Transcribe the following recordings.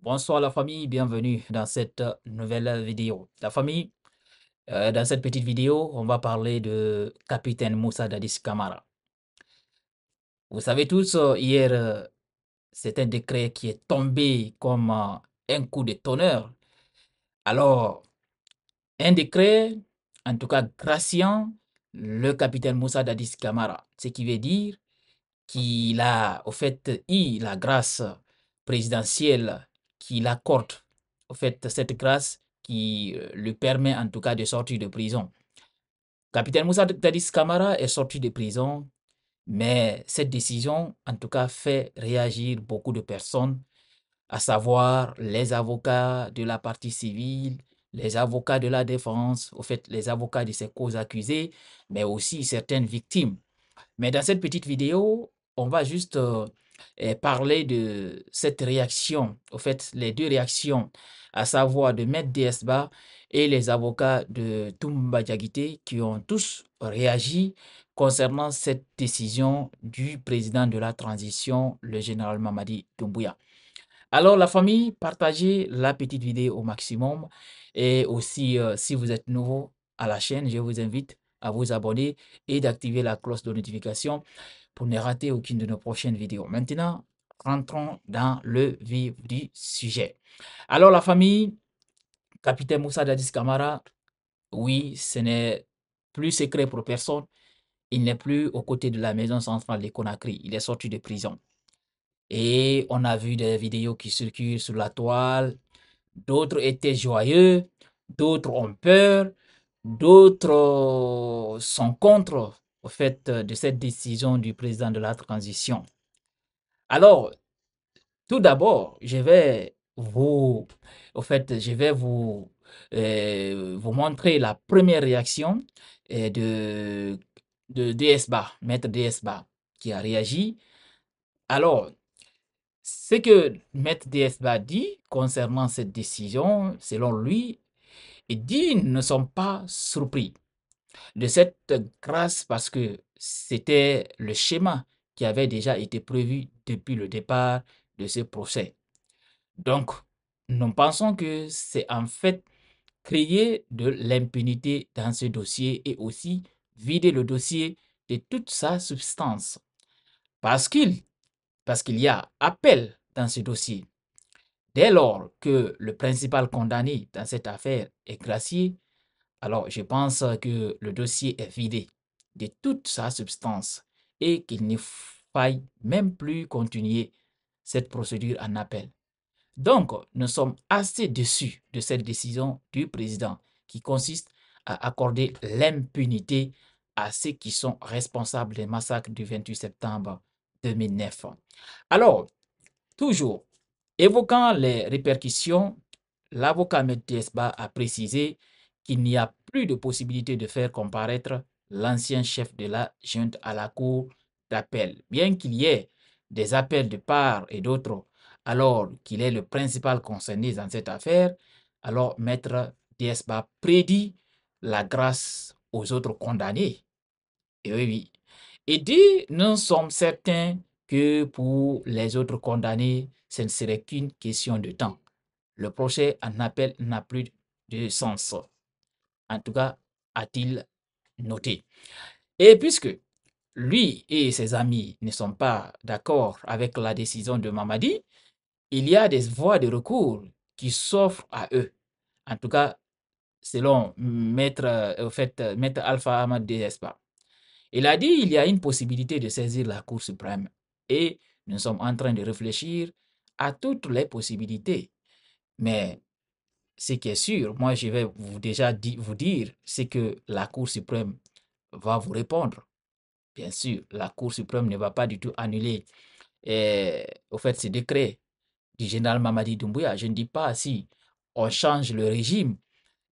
Bonsoir la famille, bienvenue dans cette nouvelle vidéo. La famille, dans cette petite vidéo, on va parler de Capitaine Moussa Dadis Camara. Vous savez tous, hier, c'est un décret qui est tombé comme un coup de tonnerre. Alors, un décret, en tout cas graciant le capitaine Moussa Dadis Camara, ce qui veut dire qu'il a, au fait, eu la grâce présidentielle qui l'accorde, au fait, cette grâce qui lui permet en tout cas de sortir de prison. Capitaine Moussa Dadis Camara est sorti de prison, mais cette décision, en tout cas, fait réagir beaucoup de personnes, à savoir les avocats de la partie civile, les avocats de la défense, au fait, les avocats de ces causes accusées, mais aussi certaines victimes. Mais dans cette petite vidéo, on va juste parler de cette réaction, au fait, les deux réactions, à savoir de Maître DSBA et les avocats de Toumba Diakité qui ont tous réagi concernant cette décision du président de la transition, le général Mamadi Doumbouya. Alors la famille, partagez la petite vidéo au maximum et aussi si vous êtes nouveau à la chaîne, je vous invite à vous abonner et d'activer la cloche de notification pour ne rater aucune de nos prochaines vidéos. Maintenant, rentrons dans le vif du sujet. Alors la famille, Capitaine Moussa Dadis Camara, oui, ce n'est plus secret pour personne. Il n'est plus aux côtés de la maison centrale de Conakry. Il est sorti de prison. Et on a vu des vidéos qui circulent sur la toile. D'autres étaient joyeux, d'autres ont peur, d'autres sont contre au fait de cette décision du président de la transition. Alors, tout d'abord, je vais vous montrer la première réaction de DSBA, Maître DSBA, qui a réagi. Alors, ce que Maître DSBA dit concernant cette décision, selon lui, il dit ne sont pas surpris de cette grâce parce que c'était le schéma qui avait déjà été prévu depuis le départ de ce procès. Donc, nous pensons que c'est en fait créer de l'impunité dans ce dossier et aussi vider le dossier de toute sa substance. Parce qu'il y a appel dans ce dossier. Dès lors que le principal condamné dans cette affaire est gracié, alors je pense que le dossier est vidé de toute sa substance et qu'il ne faille même plus continuer cette procédure en appel. Donc, nous sommes assez déçus de cette décision du président qui consiste à accorder l'impunité à ceux qui sont responsables des massacres du 28 septembre 2009. Alors, toujours, évoquant les répercussions, l'avocat M. Esba a précisé qu'il n'y a plus de possibilité de faire comparaître l'ancien chef de la junte à la cour d'appel, bien qu'il y ait des appels de part et d'autre, alors qu'il est le principal concerné dans cette affaire. Alors Maître Esba prédit la grâce aux autres condamnés. Et oui, oui. Et dit, nous sommes certains que pour les autres condamnés, ce ne serait qu'une question de temps. Le procès en appel n'a plus de sens. En tout cas, a-t-il noté. Et puisque lui et ses amis ne sont pas d'accord avec la décision de Mamadi, il y a des voies de recours qui s'offrent à eux. En tout cas, selon Maître Alpha Ahmad Despa. Il a dit qu'il y a une possibilité de saisir la Cour suprême et nous sommes en train de réfléchir à toutes les possibilités. Mais ce qui est sûr, moi je vais vous dire, c'est que la Cour suprême va vous répondre. Bien sûr, la Cour suprême ne va pas du tout annuler au fait ce décret du général Mamadi Doumbouya. Je ne dis pas si on change le régime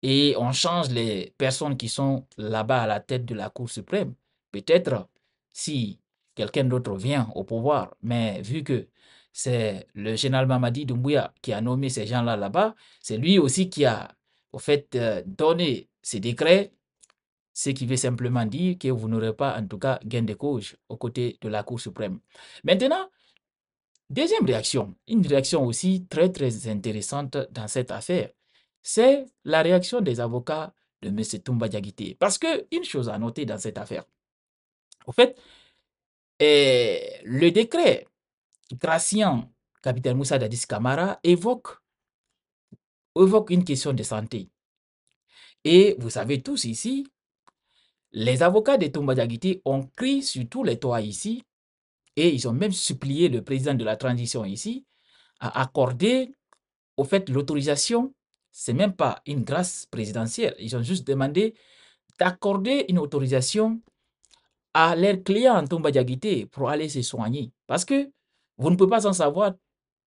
et on change les personnes qui sont là-bas à la tête de la Cour suprême. Peut-être si quelqu'un d'autre vient au pouvoir, mais vu que c'est le général Mamadi Doumbouya qui a nommé ces gens-là là-bas, c'est lui aussi qui a au fait donné ces décrets, ce qui veut simplement dire que vous n'aurez pas en tout cas gain de cause aux côtés de la Cour suprême. Maintenant, Deuxième réaction, une réaction aussi très intéressante dans cette affaire, c'est la réaction des avocats de M. Toumba Diakité. Parce qu'une chose à noter dans cette affaire, au fait, le décret graciant capitaine Moussa Dadis Camara évoque une question de santé. Et vous savez tous ici, les avocats de Toumba Diakité ont crié sur tous les toits ici et ils ont même supplié le président de la transition ici à accorder au fait l'autorisation. C'est même pas une grâce présidentielle. Ils ont juste demandé d'accorder une autorisation à leurs clients en Toumba Diakité pour aller se soigner. Parce que vous ne pouvez pas en savoir,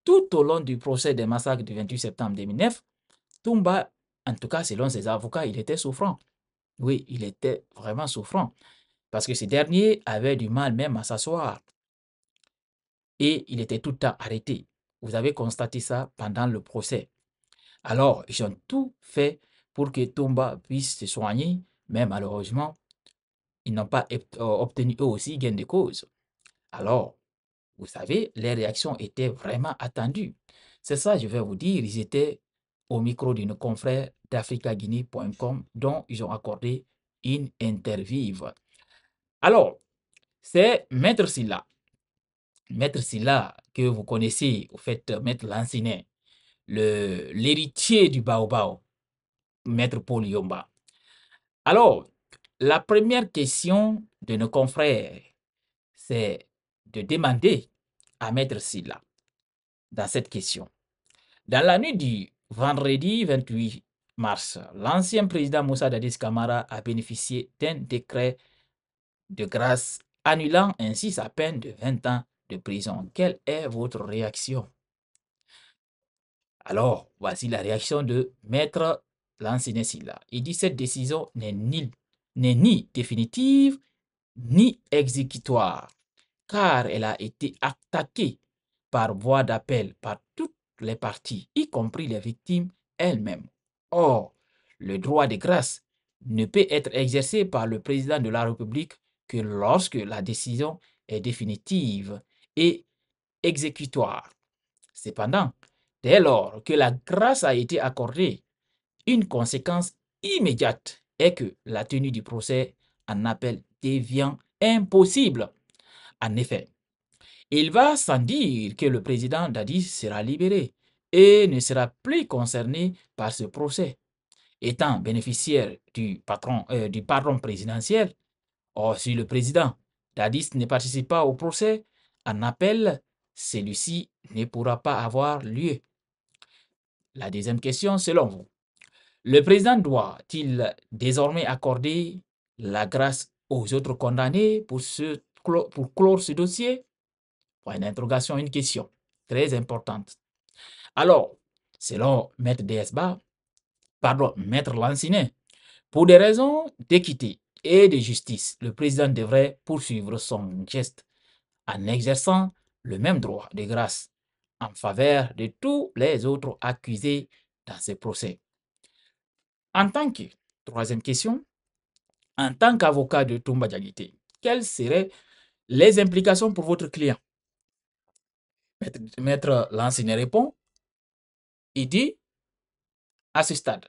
tout au long du procès des massacres du 28 septembre 2009, Toumba, en tout cas selon ses avocats, il était souffrant. Oui, il était vraiment souffrant. Parce que ces derniers avaient du mal même à s'asseoir. Et il était tout le temps arrêté. Vous avez constaté ça pendant le procès. Alors, ils ont tout fait pour que Toumba puisse se soigner, mais malheureusement, ils n'ont pas obtenu eux aussi gain de cause. Alors, vous savez, les réactions étaient vraiment attendues. C'est ça, je vais vous dire, ils étaient au micro d'une confrère d'africaguinée.com dont ils ont accordé une interview. Alors, c'est Maître Silla. Maître Silla, que vous connaissez, au fait, Maître Lancinet, l'héritier du Baobao, Maître Paul Yomba. Alors, la première question de nos confrères, c'est de demander à Maître Silla, dans cette question. Dans la nuit du vendredi 28 mars, l'ancien président Moussa Dadis Camara a bénéficié d'un décret de grâce annulant ainsi sa peine de 20 ans de prison. Quelle est votre réaction? Alors, voici la réaction de Maître Lancinet Silla. Il dit cette décision n'est ni définitive ni exécutoire, car elle a été attaquée par voie d'appel par toutes les parties, y compris les victimes elles-mêmes. Or, le droit de grâce ne peut être exercé par le président de la République que lorsque la décision est définitive et exécutoire. Cependant, dès lors que la grâce a été accordée, une conséquence immédiate est que la tenue du procès en appel devient impossible. En effet, il va sans dire que le président Dadis sera libéré et ne sera plus concerné par ce procès. Étant bénéficiaire du pardon présidentiel, or si le président Dadis ne participe pas au procès en appel, celui-ci ne pourra pas avoir lieu. La deuxième question, selon vous, le président doit-il désormais accorder la grâce aux autres condamnés pour clore ce dossier? Point d'interrogation, une question très importante. Alors, selon Maître Maître Lancinet, pour des raisons d'équité et de justice, le président devrait poursuivre son geste en exerçant le même droit de grâce en faveur de tous les autres accusés dans ce procès. En tant que, troisième question, en tant qu'avocat de Toumba Diakité, quelles seraient les implications pour votre client? Maître Lancinet répond, il dit, à ce stade,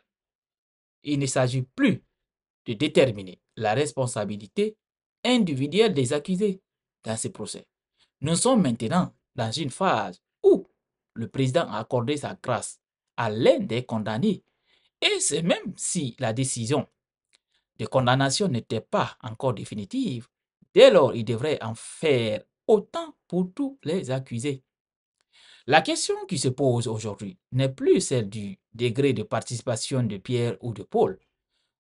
il ne s'agit plus de déterminer la responsabilité individuelle des accusés dans ce procès. Nous sommes maintenant dans une phase où le président a accordé sa grâce à l'un des condamnés, et c'est même si la décision de condamnation n'était pas encore définitive, dès lors il devrait en faire autant pour tous les accusés. La question qui se pose aujourd'hui n'est plus celle du degré de participation de Pierre ou de Paul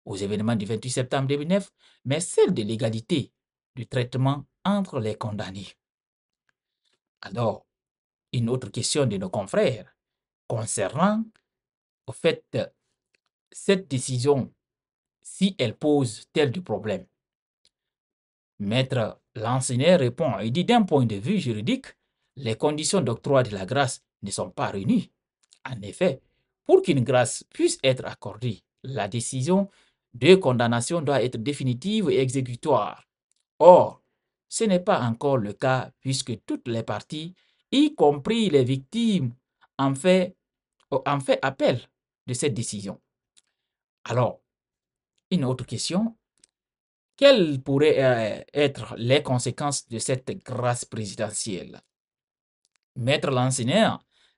aux événements du 28 septembre 2009, mais celle de l'égalité du traitement entre les condamnés. Alors, une autre question de nos confrères concernant, au fait, cette décision, si elle pose tel de problème. Maître Lancinet répond, il dit d'un point de vue juridique, les conditions d'octroi de la grâce ne sont pas réunies. En effet, pour qu'une grâce puisse être accordée, la décision de condamnation doit être définitive et exécutoire. Or, ce n'est pas encore le cas puisque toutes les parties y compris les victimes, en fait appel de cette décision. Alors, une autre question, quelles pourraient être les conséquences de cette grâce présidentielle? Maître Lansiner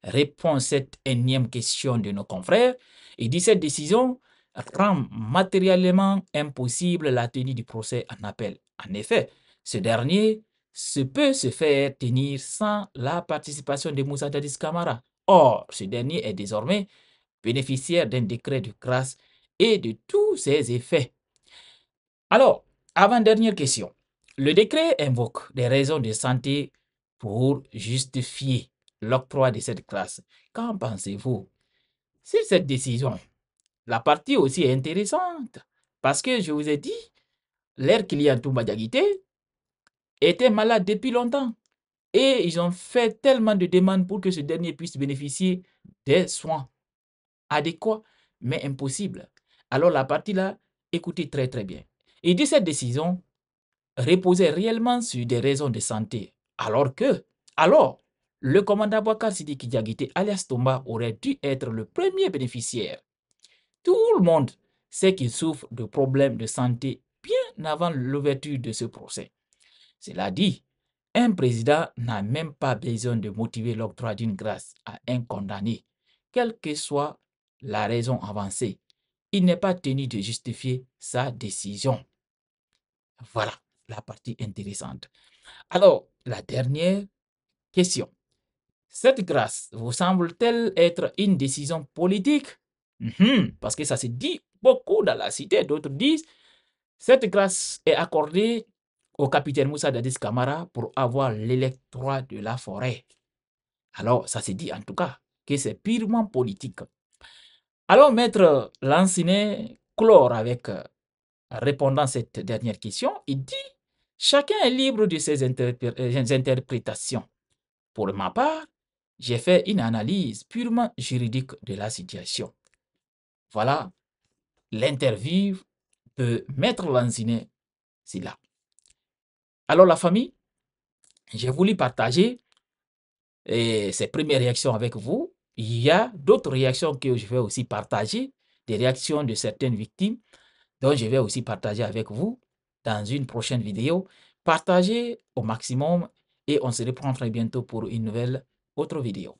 répond à cette énième question de nos confrères et dit cette décision rend matériellement impossible la tenue du procès en appel. En effet, ce dernier peut se faire tenir sans la participation de Moussa Dadis Camara. Or, ce dernier est désormais bénéficiaire d'un décret de grâce et de tous ses effets. Alors, avant-dernière question. Le décret invoque des raisons de santé pour justifier l'octroi de cette grâce. Qu'en pensez-vous? Sur cette décision, la partie aussi est intéressante parce que je vous ai dit, l'air Kylian Toumba Diakité était malade depuis longtemps et ils ont fait tellement de demandes pour que ce dernier puisse bénéficier des soins adéquats, mais impossible. Alors la partie là, écoutez très très bien. Il dit cette décision reposait réellement sur des raisons de santé, alors, le commandant Boubacar Sidiki Diakité alias Tomba aurait dû être le premier bénéficiaire. Tout le monde sait qu'il souffre de problèmes de santé bien avant l'ouverture de ce procès. Cela dit, un président n'a même pas besoin de motiver l'octroi d'une grâce à un condamné, quelle que soit la raison avancée. Il n'est pas tenu de justifier sa décision. Voilà la partie intéressante. Alors, la dernière question. Cette grâce vous semble-t-elle être une décision politique? Parce que ça se dit beaucoup dans la cité. D'autres disent, cette grâce est accordée au capitaine Moussa Dadis Camara pour avoir l'électorat de la forêt. Alors, ça se dit en tout cas que c'est purement politique. Alors, maître Lansiné clore avec répondant à cette dernière question, il dit, chacun est libre de ses interprétations. Pour ma part, j'ai fait une analyse purement juridique de la situation. Voilà l'interview de Maître Lanziné Silla. Alors la famille, j'ai voulu partager ces premières réactions avec vous. Il y a d'autres réactions que je vais aussi partager, des réactions de certaines victimes, dont je vais aussi partager avec vous dans une prochaine vidéo. Partagez au maximum et on se reprend très bientôt pour une nouvelle autre vidéo.